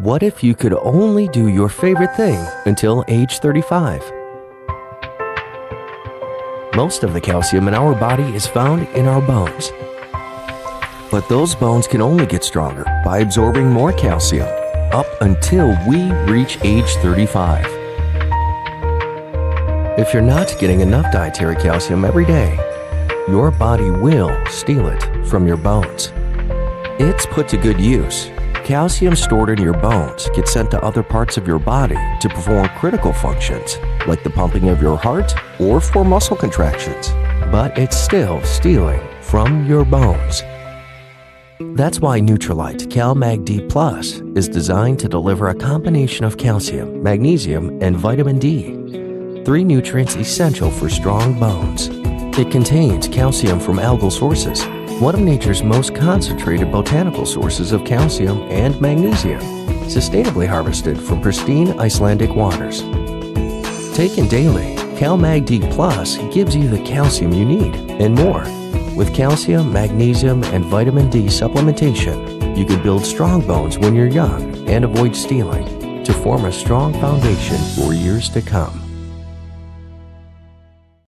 What if you could only do your favorite thing until age 35? Most of the calcium in our body is found in our bones. But those bones can only get stronger by absorbing more calcium up until we reach age 35. If you're not getting enough dietary calcium every day, your body will steal it from your bones. It's put to good use. Calcium stored in your bones gets sent to other parts of your body to perform critical functions, like the pumping of your heart or for muscle contractions. But it's still stealing from your bones. That's why Nutrilite Cal-Mag-D Plus is designed to deliver a combination of calcium, magnesium, and vitamin D, 3 nutrients essential for strong bones. It contains calcium from algal sources, one of nature's most concentrated botanical sources of calcium and magnesium, sustainably harvested from pristine Icelandic waters. Taken daily, Cal-Mag-D Plus gives you the calcium you need and more. With calcium, magnesium, and vitamin D supplementation, you can build strong bones when you're young and avoid stealing to form a strong foundation for years to come.